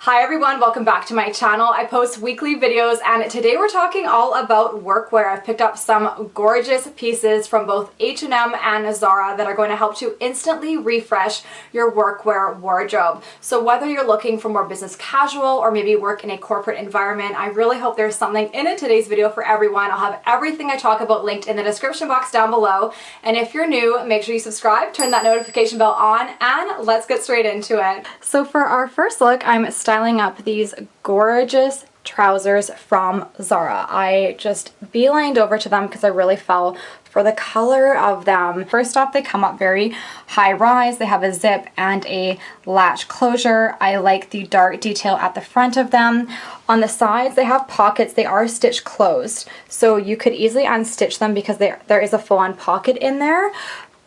Hi everyone, welcome back to my channel. I post weekly videos and today we're talking all about workwear. I've picked up some gorgeous pieces from both H&M and Zara that are going to help to instantly refresh your workwear wardrobe. So whether you're looking for more business casual or maybe work in a corporate environment, I really hope there's something in today's video for everyone. I'll have everything I talk about linked in the description box down below. And if you're new, make sure you subscribe, turn that notification bell on, and let's get straight into it. So for our first look, I'm styling up these gorgeous trousers from Zara. I just beelined over to them because I really fell for the color of them. First off, they come up very high rise. They have a zip and a latch closure. I like the dark detail at the front of them. On the sides, they have pockets. They are stitched closed, so you could easily unstitch them because there is a full-on pocket in there.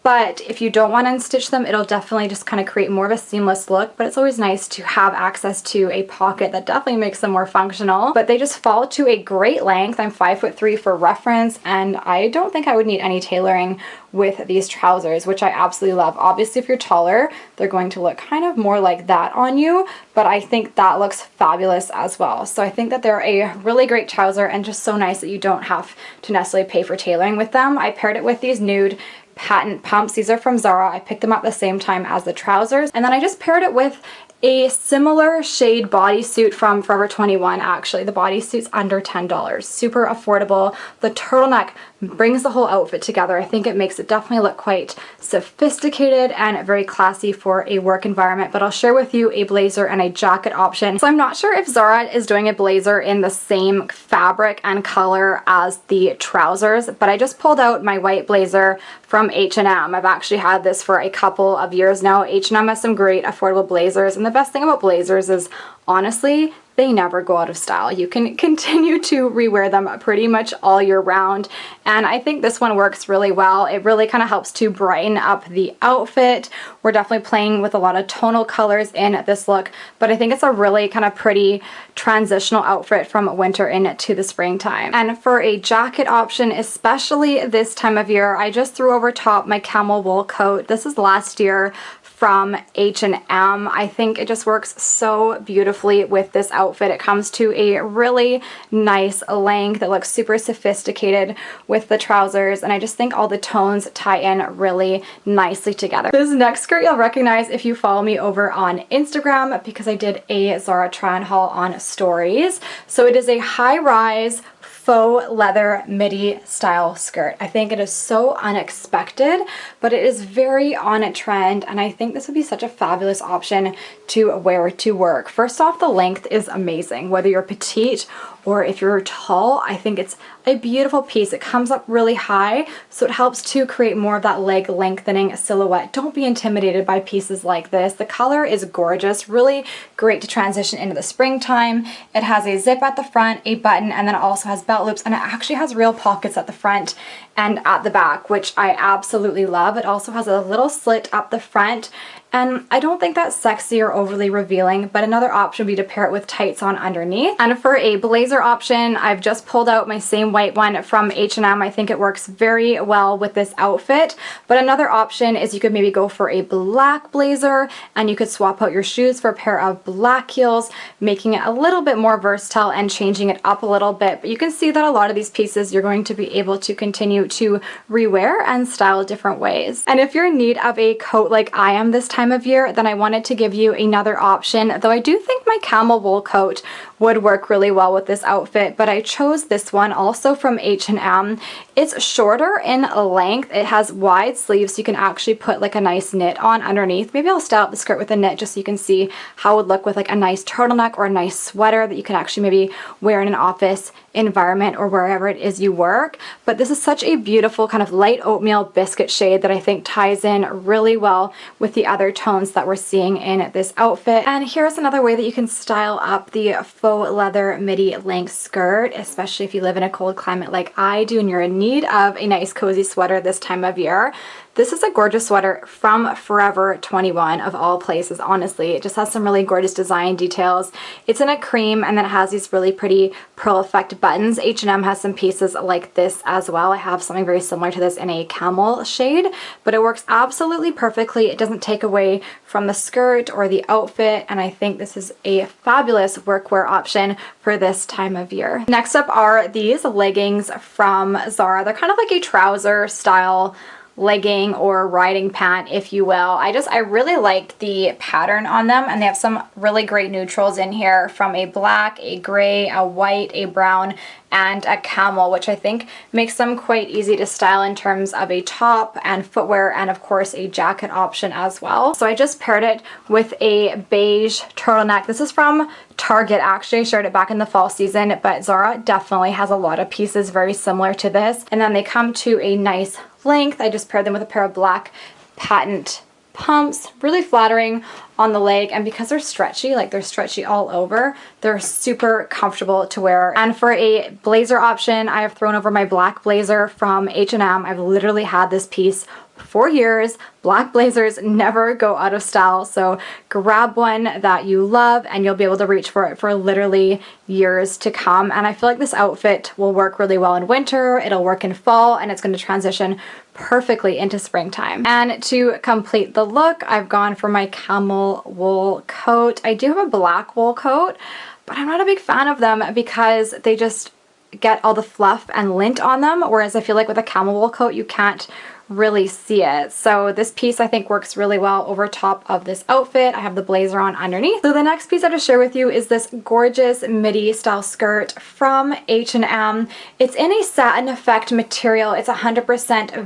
But if you don't want to unstitch them, it'll definitely just kind of create more of a seamless look. But it's always nice to have access to a pocket that definitely makes them more functional. But they just fall to a great length. I'm 5'3" for reference, and I don't think I would need any tailoring with these trousers, which I absolutely love. Obviously, if you're taller, they're going to look kind of more like that on you, but I think that looks fabulous as well. So I think that they're a really great trouser and just so nice that you don't have to necessarily pay for tailoring with them. I paired it with these Nude patent pumps. These are from Zara. I picked them up the same time as the trousers, and then I just paired it with a similar shade bodysuit from Forever 21. Actually, the bodysuit's under $10. Super affordable. The turtleneck brings the whole outfit together. I think it makes it definitely look quite sophisticated and very classy for a work environment. But I'll share with you a blazer and a jacket option. So I'm not sure if Zara is doing a blazer in the same fabric and color as the trousers, but I just pulled out my white blazer from H&M. I've actually had this for a couple of years now. H&M has some great affordable blazers, and the best thing about blazers is, honestly, they never go out of style. You can continue to rewear them pretty much all year round, and I think this one works really well. It really kind of helps to brighten up the outfit. We're definitely playing with a lot of tonal colors in this look, but I think it's a really kind of pretty transitional outfit from winter into the springtime. And for a jacket option, especially this time of year, I just threw over top my camel wool coat. This is last year from H&M. I think it just works so beautifully with this outfit. It comes to a really nice length. It looks super sophisticated with the trousers, and I just think all the tones tie in really nicely together. This next skirt you'll recognize if you follow me over on Instagram, because I did a Zara try-on haul on stories. So it is a high-rise faux leather midi style skirt. I think it is so unexpected, but it is very on a trend, and I think this would be such a fabulous option to wear to work. First off, the length is amazing. Whether you're petite or if you're tall, I think it's a beautiful piece. It comes up really high, so it helps to create more of that leg lengthening silhouette. Don't be intimidated by pieces like this. The color is gorgeous, really great to transition into the springtime. It has a zip at the front, a button, and then it also has belt loops, and it actually has real pockets at the front and at the back, which I absolutely love. It also has a little slit up the front, and I don't think that's sexy or overly revealing, but another option would be to pair it with tights on underneath. And for a blazer option, I've just pulled out my same white one from H&M. I think it works very well with this outfit, but another option is you could maybe go for a black blazer, and you could swap out your shoes for a pair of black heels, making it a little bit more versatile and changing it up a little bit. But you can see that a lot of these pieces you're going to be able to continue to rewear and style different ways. And if you're in need of a coat like I am this time of year, then I wanted to give you another option, though I do think my camel wool coat would work really well with this outfit, but I chose this one also from H&M. It's shorter in length. It has wide sleeves, so you can actually put like a nice knit on underneath. Maybe I'll style up the skirt with a knit just so you can see how it would look with like a nice turtleneck or a nice sweater that you can actually maybe wear in an office environment or wherever it is you work. But this is such a beautiful kind of light oatmeal biscuit shade that I think ties in really well with the other tones that we're seeing in this outfit. And here's another way that you can style up the faux leather midi length skirt, especially if you live in a cold climate like I do and you're in need of a nice cozy sweater this time of year. This is a gorgeous sweater from Forever 21 of all places, honestly. It just has some really gorgeous design details. It's in a cream and then it has these really pretty pearl effect buttons. H&M has some pieces like this as well. I have something very similar to this in a camel shade, but it works absolutely perfectly. It doesn't take away from the skirt or the outfit, and I think this is a fabulous workwear option for this time of year. Next up are these leggings from Zara. They're kind of like a trouser style legging or riding pant, if you will. I really like the pattern on them, and they have some really great neutrals in here, from a black, a gray, a white, a brown, and a camel, which I think makes them quite easy to style in terms of a top and footwear, and of course a jacket option as well. So I just paired it with a beige turtleneck. This is from Target, actually. I shared it back in the fall season, but Zara definitely has a lot of pieces very similar to this. And then they come to a nice length. I just paired them with a pair of black patent pumps, really flattering on the leg, and because they're stretchy, like they're stretchy all over, they're super comfortable to wear. And for a blazer option, I have thrown over my black blazer from H&M. I've literally had this piece for years. Black blazers never go out of style, so grab one that you love and you'll be able to reach for it for literally years to come. And I feel like this outfit will work really well in winter, it'll work in fall, and it's going to transition perfectly into springtime. And to complete the look, I've gone for my camel wool coat. I do have a black wool coat, but I'm not a big fan of them because they just get all the fluff and lint on them, whereas I feel like with a camel wool coat you can't really see it. So this piece I think works really well over top of this outfit. I have the blazer on underneath. So the next piece I have to share with you is this gorgeous midi style skirt from H&M. It's in a satin effect material. It's 100%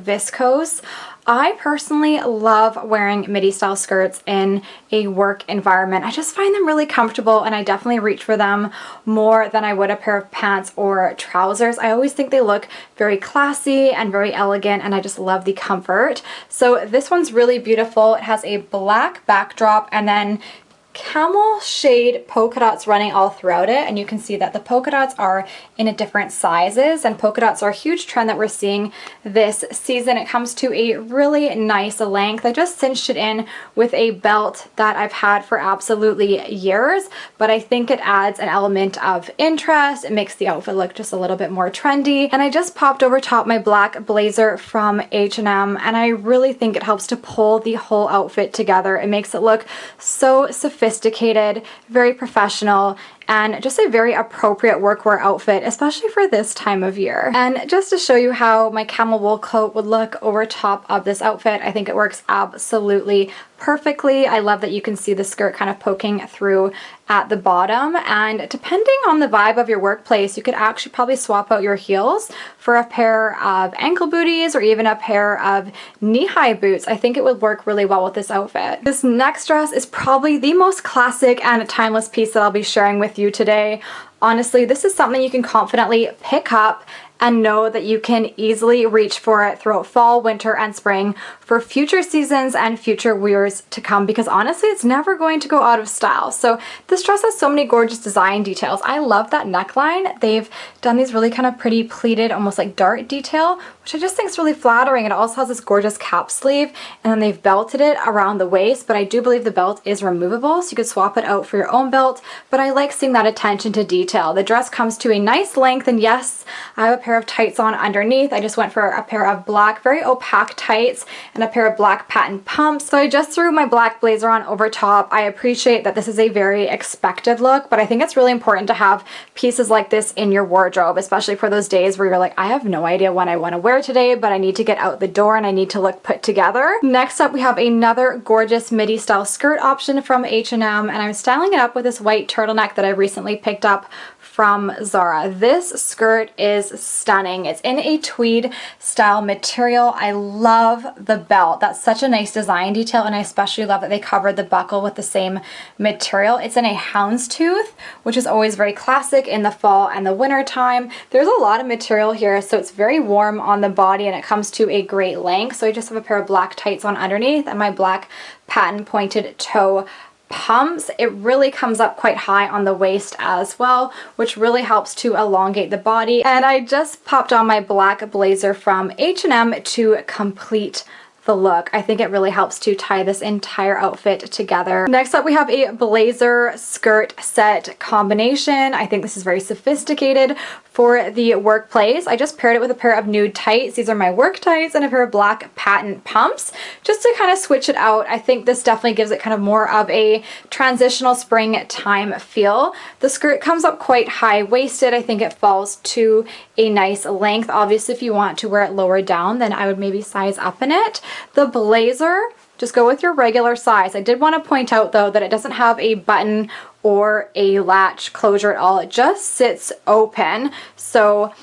viscose. I personally love wearing midi style skirts in a work environment. I just find them really comfortable, and I definitely reach for them more than I would a pair of pants or trousers. I always think they look very classy and very elegant, and I just love the comfort. So this one's really beautiful. It has a black backdrop and then camel shade polka dots running all throughout it, and you can see that the polka dots are in different sizes, and polka dots are a huge trend that we're seeing this season. It comes to a really nice length. I just cinched it in with a belt that I've had for absolutely years, but I think it adds an element of interest. It makes the outfit look just a little bit more trendy. And I just popped over top my black blazer from H&M, and I really think it helps to pull the whole outfit together. It makes it look so sophisticated, very professional, and just a very appropriate workwear outfit, especially for this time of year. And just to show you how my camel wool coat would look over top of this outfit, I think it works absolutely perfectly. I love that you can see the skirt kind of poking through at the bottom, and depending on the vibe of your workplace, you could actually probably swap out your heels for a pair of ankle booties or even a pair of knee-high boots. I think it would work really well with this outfit. This next dress is probably the most classic and timeless piece that I'll be sharing with you today. Honestly, this is something you can confidently pick up and know that you can easily reach for it throughout fall, winter, and spring for future seasons and future wears to come, because honestly, it's never going to go out of style. So this dress has so many gorgeous design details. I love that neckline. They've done these really kind of pretty pleated, almost like dart detail, which I just think is really flattering. It also has this gorgeous cap sleeve, and then they've belted it around the waist, but I do believe the belt is removable, so you could swap it out for your own belt, but I like seeing that attention to detail. The dress comes to a nice length, and yes, I have a pair of tights on underneath. I just went for a pair of black, very opaque tights and a pair of black patent pumps. So I just threw my black blazer on over top. I appreciate that this is a very expected look, but I think it's really important to have pieces like this in your wardrobe, especially for those days where you're like, I have no idea what I want to wear today, but I need to get out the door and I need to look put together. Next up, we have another gorgeous midi style skirt option from H&M, and I'm styling it up with this white turtleneck that I recently picked up from Zara. This skirt is stunning. It's in a tweed style material. I love the belt. That's such a nice design detail, and I especially love that they covered the buckle with the same material. It's in a houndstooth, which is always very classic in the fall and the winter time. There's a lot of material here, so it's very warm on the body, and it comes to a great length. So I just have a pair of black tights on underneath and my black patent pointed toe pumps. It really comes up quite high on the waist as well, which really helps to elongate the body. And I just popped on my black blazer from H&M to complete the look. I think it really helps to tie this entire outfit together. Next up, we have a blazer skirt set combination. I think this is very sophisticated for the workplace. I just paired it with a pair of nude tights. These are my work tights, and a pair of black patent pumps just to kind of switch it out. I think this definitely gives it kind of more of a transitional springtime feel. The skirt comes up quite high-waisted. I think it falls to a nice length. Obviously, if you want to wear it lower down, then I would maybe size up in it. The blazer, just go with your regular size. I did want to point out though that it doesn't have a button or a latch closure at all. It just sits open. So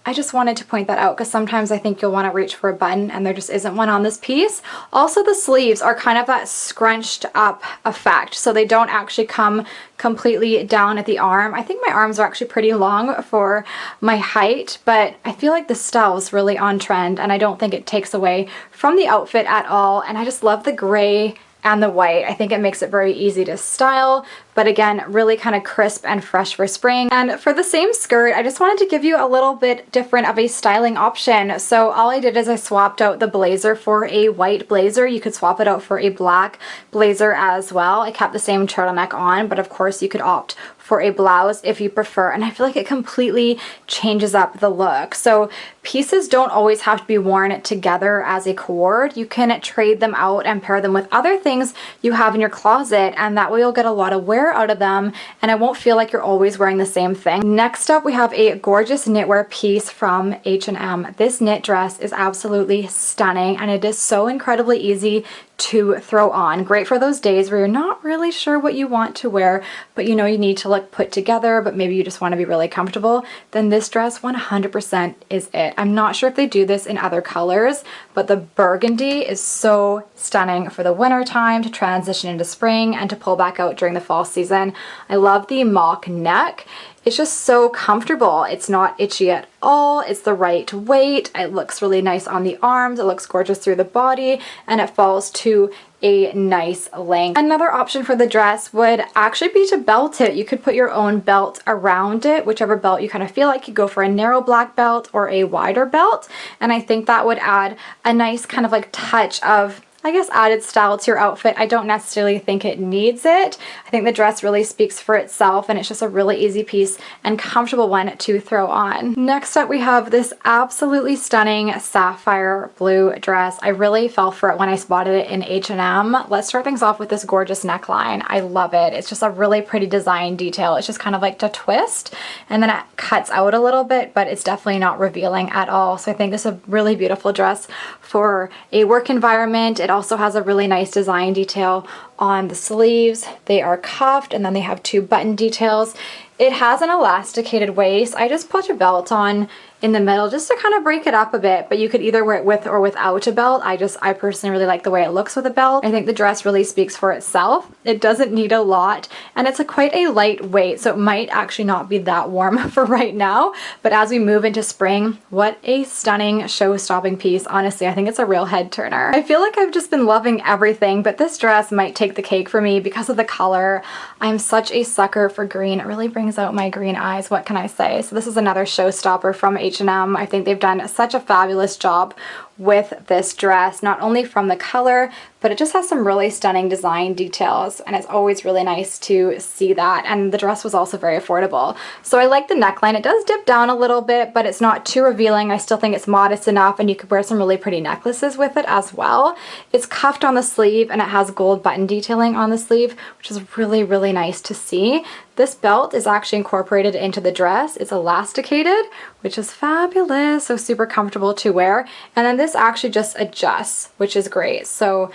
I just wanted to point that out because sometimes I think you'll want to reach for a button and there just isn't one on this piece. Also, the sleeves are kind of that scrunched up effect, so they don't actually come completely down at the arm. I think my arms are actually pretty long for my height, but I feel like the style is really on trend and I don't think it takes away from the outfit at all. And I just love the gray and the white. I think it makes it very easy to style, but again, really kind of crisp and fresh for spring. And for the same skirt, I just wanted to give you a little bit different of a styling option. So all I did is I swapped out the blazer for a white blazer. You could swap it out for a black blazer as well. I kept the same turtleneck on, but of course you could opt for a blouse if you prefer, and I feel like it completely changes up the look. So pieces don't always have to be worn together as a cord. You can trade them out and pair them with other things you have in your closet, and that way you'll get a lot of wear out of them and it won't feel like you're always wearing the same thing. Next up, we have a gorgeous knitwear piece from H&M. This knit dress is absolutely stunning and it is so incredibly easy to throw on. Great for those days where you're not really sure what you want to wear, but you know you need to look put together, but maybe you just want to be really comfortable. Then this dress 100% is it. I'm not sure if they do this in other colors, but the burgundy is so stunning for the winter time to transition into spring and to pull back out during the fall season. I love the mock neck. It's just so comfortable. It's not itchy at all. It's the right weight. It looks really nice on the arms. It looks gorgeous through the body, and it falls to a nice length. Another option for the dress would actually be to belt it. You could put your own belt around it, whichever belt you kind of feel like. You go for a narrow black belt or a wider belt, and I think that would add a nice kind of like touch of, I guess, added style to your outfit. I don't necessarily think it needs it. I think the dress really speaks for itself and it's just a really easy piece and comfortable one to throw on. Next up, we have this absolutely stunning sapphire blue dress. I really fell for it when I spotted it in H&M. Let's start things off with this gorgeous neckline. I love it. It's just a really pretty design detail. It's just kind of like to twist and then it cuts out a little bit, but it's definitely not revealing at all. So I think this is a really beautiful dress for a work environment. It also has a really nice design detail on the sleeves. They are cuffed and then they have two button details. It has an elasticated waist. I just put a belt on in the middle just to kind of break it up a bit, but you could either wear it with or without a belt. I personally really like the way it looks with a belt. I think the dress really speaks for itself. It doesn't need a lot and it's quite a lightweight, so it might actually not be that warm for right now, but as we move into spring, what a stunning show-stopping piece. Honestly, I think it's a real head turner. I feel like I've just been loving everything, but this dress might take the cake for me because of the color. I'm such a sucker for green. It really brings out my green eyes. What can I say? So this is another showstopper from H&M. I think they've done such a fabulous job with this dress, not only from the color, but it just has some really stunning design details and it's always really nice to see that. And the dress was also very affordable. So I like the neckline. It does dip down a little bit, but it's not too revealing. I still think it's modest enough and you could wear some really pretty necklaces with it as well. It's cuffed on the sleeve and it has gold button detailing on the sleeve, which is really, really nice to see. This belt is actually incorporated into the dress. It's elasticated, which is fabulous, so super comfortable to wear. And then this actually just adjusts, which is great. So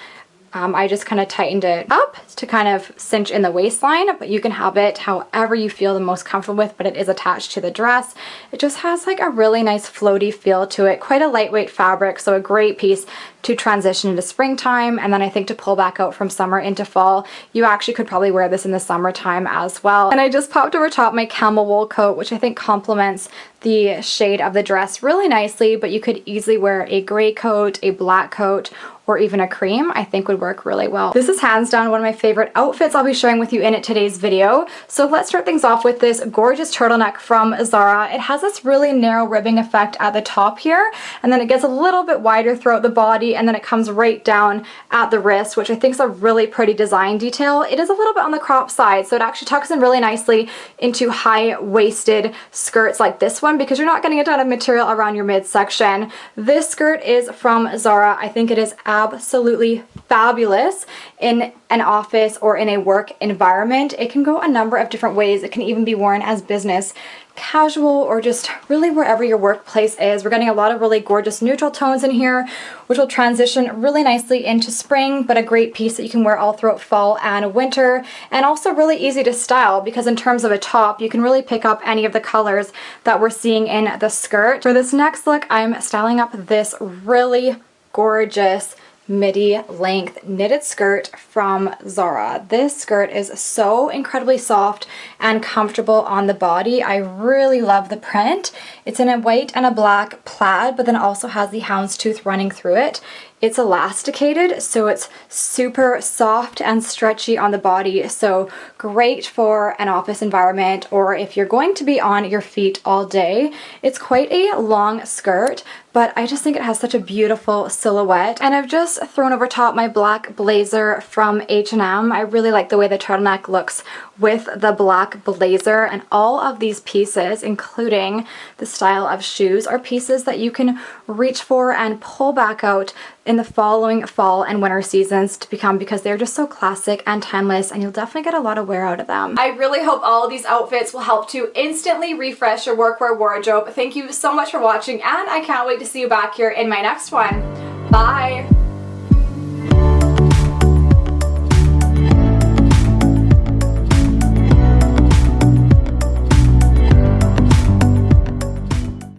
I just kind of tightened it up to kind of cinch in the waistline, but you can have it however you feel the most comfortable with, but it is attached to the dress. It just has like a really nice floaty feel to it, quite a lightweight fabric, so a great piece to transition into springtime. And then I think to pull back out from summer into fall, you actually could probably wear this in the summertime as well. And I just popped over top my camel wool coat, which I think complements the shade of the dress really nicely, but you could easily wear a gray coat, a black coat, or even a cream, I think would work really well. This is hands down one of my favorite outfits I'll be sharing with you in today's video. So let's start things off with this gorgeous turtleneck from Zara. It has this really narrow ribbing effect at the top here, and then it gets a little bit wider throughout the body, and then it comes right down at the wrist, which I think is a really pretty design detail. It is a little bit on the crop side, so it actually tucks in really nicely into high-waisted skirts like this one, because you're not getting a ton of material around your midsection. This skirt is from Zara. I think it is absolutely fabulous in an office or in a work environment. It can go a number of different ways. It can even be worn as business casual or just really wherever your workplace is. We're getting a lot of really gorgeous neutral tones in here, which will transition really nicely into spring, but a great piece that you can wear all throughout fall and winter, and also really easy to style because in terms of a top, you can really pick up any of the colors that we're seeing in the skirt. For this next look, I'm styling up this really gorgeous midi length knitted skirt from Zara. This skirt is so incredibly soft and comfortable on the body. I really love the print. It's in a white and a black plaid, but then also has the houndstooth running through it. It's elasticated, so it's super soft and stretchy on the body, so great for an office environment or if you're going to be on your feet all day. It's quite a long skirt, but I just think it has such a beautiful silhouette. And I've just thrown over top my black blazer from H&M. I really like the way the turtleneck looks with the black blazer, and all of these pieces, including the style of shoes, are pieces that you can reach for and pull back out in the following fall and winter seasons to become, because they're just so classic and timeless, and you'll definitely get a lot of wear out of them. I really hope all of these outfits will help to instantly refresh your workwear wardrobe. Thank you so much for watching, and I can't wait to see you back here in my next one. Bye!